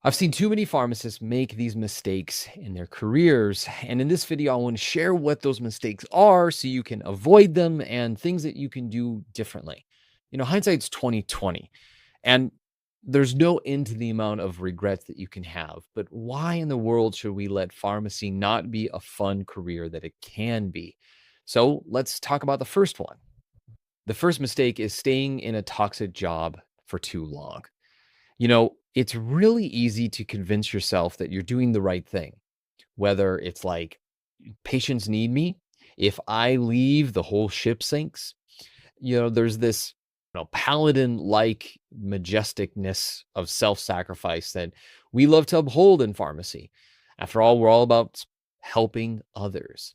I've seen too many pharmacists make these mistakes in their careers. And in this video, I want to share what those mistakes are so you can avoid them and things that you can do differently. Hindsight's 2020. And there's no end to the amount of regrets that you can have. But why in the world should we let pharmacy not be a fun career that it can be? So let's talk about the first one. The first mistake is staying in a toxic job for too long. It's really easy to convince yourself that you're doing the right thing, whether it's like patients need me. If I leave, the whole ship sinks. There's this paladin like majesticness of self-sacrifice that we love to uphold in pharmacy. After all, we're all about helping others.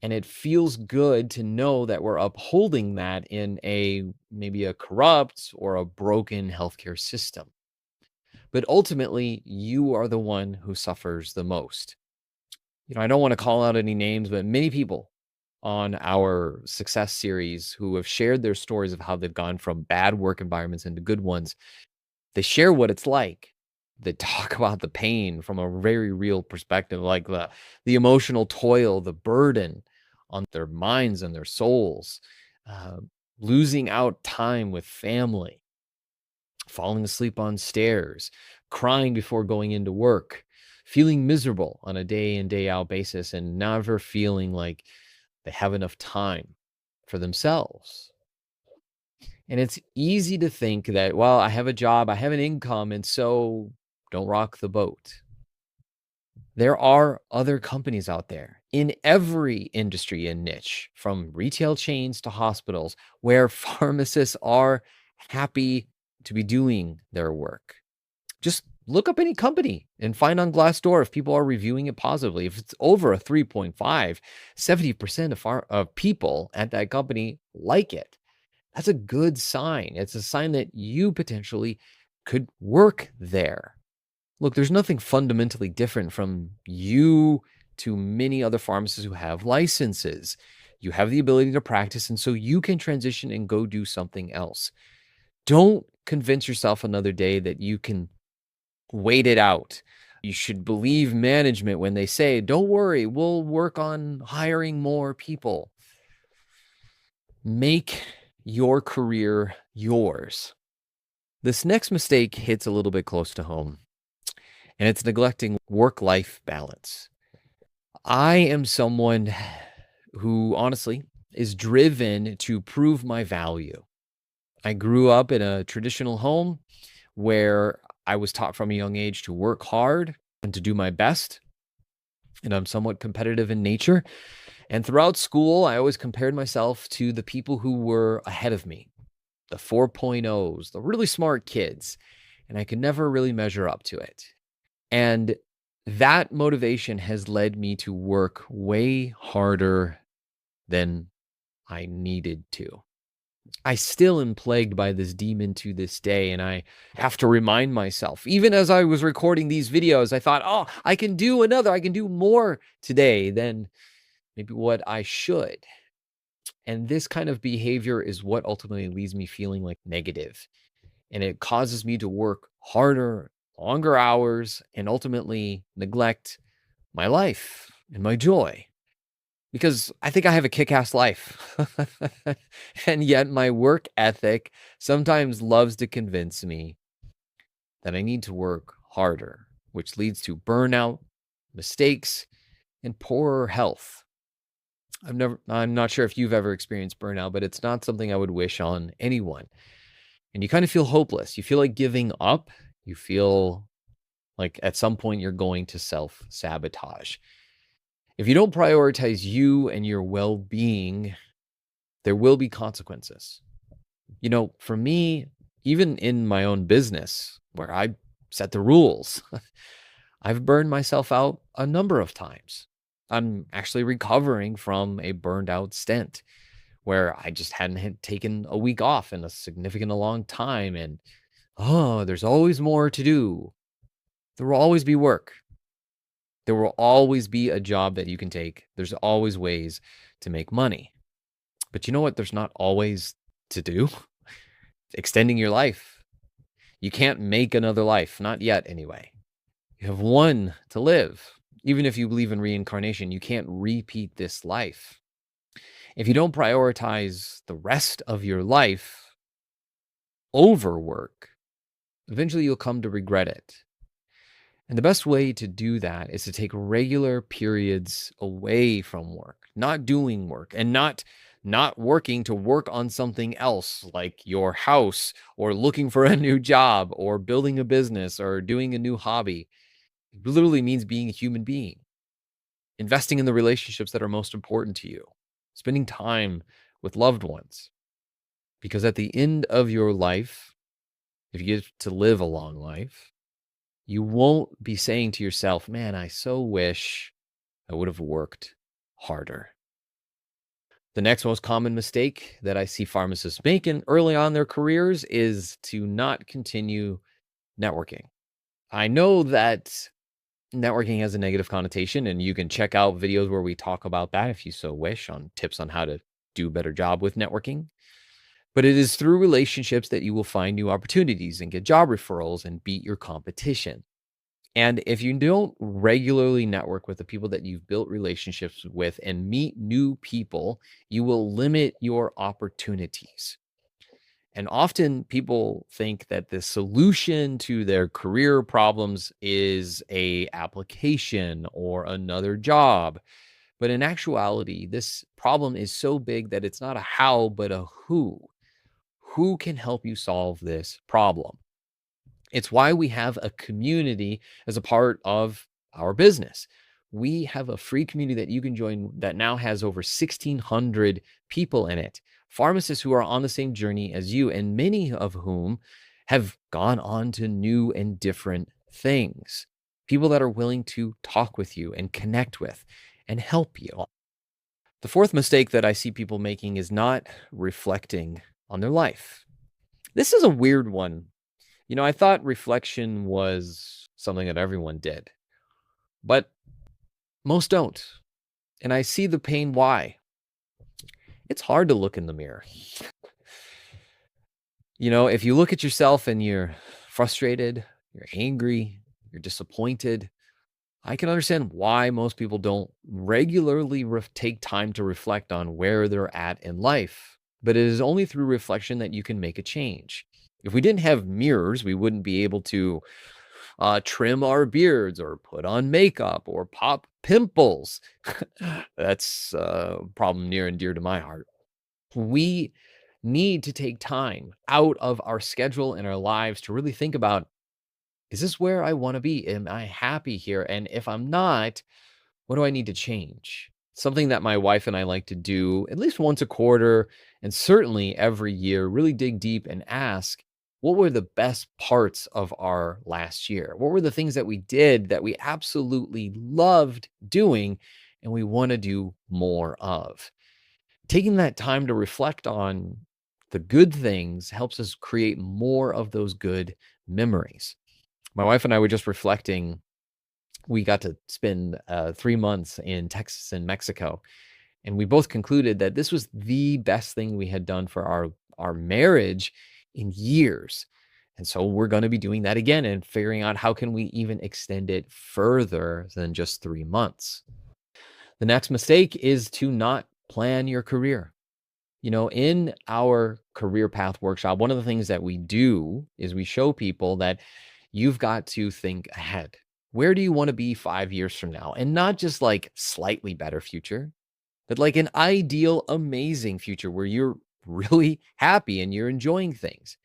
And it feels good to know that we're upholding that in maybe a corrupt or a broken healthcare system. But ultimately, you are the one who suffers the most. I don't want to call out any names, but many people on our success series who have shared their stories of how they've gone from bad work environments into good ones, they share what it's like. They talk about the pain from a very real perspective, like the emotional toil, the burden on their minds and their souls, losing out time with family, falling asleep on stairs, crying before going into work, feeling miserable on a day in, day out basis, and never feeling like they have enough time for themselves. And it's easy to think that, well, I have a job, I have an income, and so don't rock the boat. There are other companies out there in every industry and niche, from retail chains to hospitals, where pharmacists are happy to be doing their work. Just look up any company and find on Glassdoor if people are reviewing it positively. If it's over a 3.5, 70% of people at that company like it. That's a good sign. It's a sign that you potentially could work there. Look, there's nothing fundamentally different from you to many other pharmacists who have licenses. You have the ability to practice, and so you can transition and go do something else. Don't convince yourself another day that you can wait it out. You should believe management when they say, don't worry, we'll work on hiring more people. Make your career yours. This next mistake hits a little bit close to home, and it's neglecting work-life balance. I am someone who honestly is driven to prove my value. I grew up in a traditional home where I was taught from a young age to work hard and to do my best. And I'm somewhat competitive in nature. And throughout school, I always compared myself to the people who were ahead of me, the 4.0s, the really smart kids. And I could never really measure up to it. And that motivation has led me to work way harder than I needed to. I still am plagued by this demon to this day, and I have to remind myself. Even as I was recording these videos, I thought, oh, I can do more today than maybe what I should. And this kind of behavior is what ultimately leaves me feeling like negative. And it causes me to work harder, longer hours, and ultimately neglect my life and my joy. Because I think I have a kick-ass life. And yet my work ethic sometimes loves to convince me that I need to work harder, which leads to burnout, mistakes, and poorer health. I'm not sure if you've ever experienced burnout, but it's not something I would wish on anyone. And you kind of feel hopeless. You feel like giving up. You feel like at some point you're going to self-sabotage. If you don't prioritize you and your well-being, there will be consequences. For me, even in my own business, where I set the rules, I've burned myself out a number of times. I'm actually recovering from a burned out stint where I just hadn't taken a week off in a long time. And, there's always more to do. There will always be work. There will always be a job that you can take. There's always ways to make money. But you know what? There's not always to do. Extending your life. You can't make another life. Not yet, anyway. You have one to live. Even if you believe in reincarnation, you can't repeat this life. If you don't prioritize the rest of your life over work, eventually you'll come to regret it. And the best way to do that is to take regular periods away from work, not doing work, and not working to work on something else like your house or looking for a new job or building a business or doing a new hobby. It literally means being a human being, investing in the relationships that are most important to you, spending time with loved ones. Because at the end of your life, if you get to live a long life, you won't be saying to yourself, man, I so wish I would have worked harder. The next most common mistake that I see pharmacists making early on in their careers is to not continue networking. I know that networking has a negative connotation, and you can check out videos where we talk about that if you so wish, on tips on how to do a better job with networking. But it is through relationships that you will find new opportunities and get job referrals and beat your competition. And if you don't regularly network with the people that you've built relationships with and meet new people, you will limit your opportunities. And often people think that the solution to their career problems is a application or another job. But in actuality, this problem is so big that it's not a how, but a who. Who can help you solve this problem? It's why we have a community as a part of our business. We have a free community that you can join that now has over 1,600 people in it, pharmacists who are on the same journey as you, and many of whom have gone on to new and different things. People that are willing to talk with you and connect with and help you. The fourth mistake that I see people making is not reflecting on their life. This is a weird one. I thought reflection was something that everyone did, but most don't. And I see the pain why. It's hard to look in the mirror. If you look at yourself and you're frustrated, you're angry, you're disappointed, I can understand why most people don't regularly take time to reflect on where they're at in life. But it is only through reflection that you can make a change. If we didn't have mirrors, we wouldn't be able to trim our beards or put on makeup or pop pimples. That's a problem near and dear to my heart. We need to take time out of our schedule and our lives to really think about, is this where I want to be? Am I happy here? And if I'm not, what do I need to change? Something that my wife and I like to do at least once a quarter, and certainly every year, really dig deep and ask, what were the best parts of our last year? What were the things that we did that we absolutely loved doing and we want to do more of? Taking that time to reflect on the good things helps us create more of those good memories. My wife and I were just reflecting. We got to spend 3 months in Texas and Mexico, and we both concluded that this was the best thing we had done for our marriage in years. And so we're going to be doing that again and figuring out how can we even extend it further than just 3 months. The next mistake is to not plan your career. In our career path workshop, one of the things that we do is we show people that you've got to think ahead. Where do you want to be 5 years from now? And not just like slightly better future, but like an ideal, amazing future where you're really happy and you're enjoying things.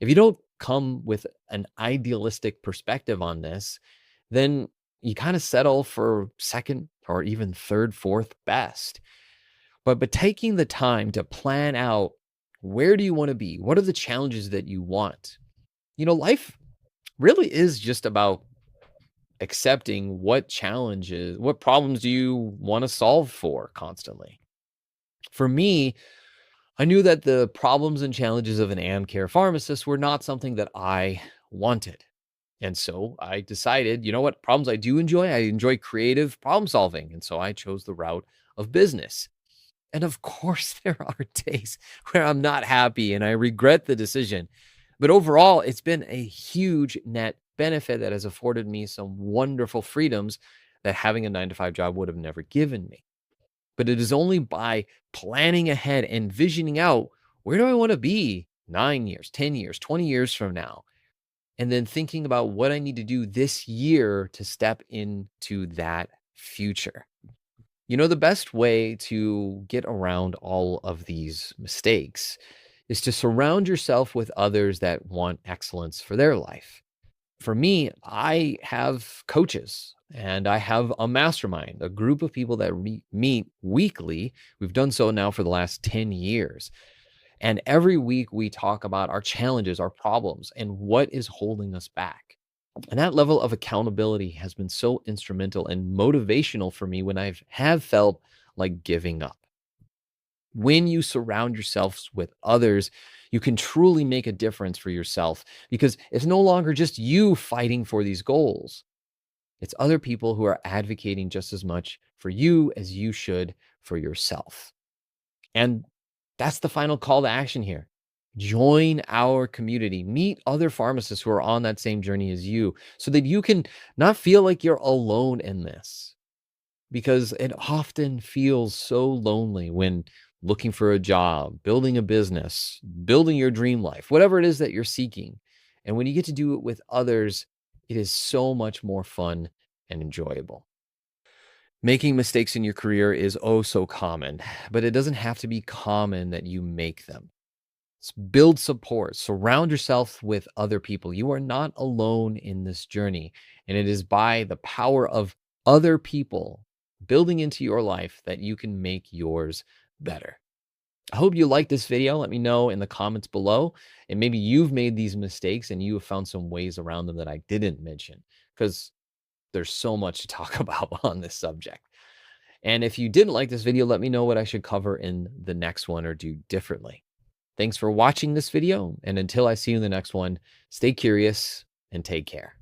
If you don't come with an idealistic perspective on this, then you kind of settle for second or even third, fourth best. But taking the time to plan out, where do you want to be? What are the challenges that you want? Life really is just about accepting what problems do you want to solve for constantly. For me, I knew that the problems and challenges of an AmCare pharmacist were not something that I wanted. And so I decided, what problems I do enjoy? I enjoy creative problem solving. And so I chose the route of business. And of course, there are days where I'm not happy and I regret the decision. But overall, it's been a huge net benefit that has afforded me some wonderful freedoms that having a 9 to 5 job would have never given me. But it is only by planning ahead and visioning out, where do I want to be 9 years, 10 years, 20 years from now? And then thinking about what I need to do this year to step into that future. The best way to get around all of these mistakes is to surround yourself with others that want excellence for their life. For me, I have coaches and I have a mastermind, a group of people that meet weekly. We've done so now for the last 10 years. And every week we talk about our challenges, our problems, and what is holding us back. And that level of accountability has been so instrumental and motivational for me when have felt like giving up. When you surround yourselves with others, you can truly make a difference for yourself because it's no longer just you fighting for these goals. It's other people who are advocating just as much for you as you should for yourself. And that's the final call to action here. Join our community, meet other pharmacists who are on that same journey as you so that you can not feel like you're alone in this, because it often feels so lonely when looking for a job, building a business, building your dream life, whatever it is that you're seeking. And when you get to do it with others, it is so much more fun and enjoyable. Making mistakes in your career is oh so common, but it doesn't have to be common that you make them. Build support, surround yourself with other people. You are not alone in this journey. And it is by the power of other people building into your life that you can make yours better. I hope you liked this video. Let me know in the comments below. And maybe you've made these mistakes and you have found some ways around them that I didn't mention, because there's so much to talk about on this subject. And if you didn't like this video, let me know what I should cover in the next one or do differently. Thanks for watching this video. And until I see you in the next one, stay curious and take care.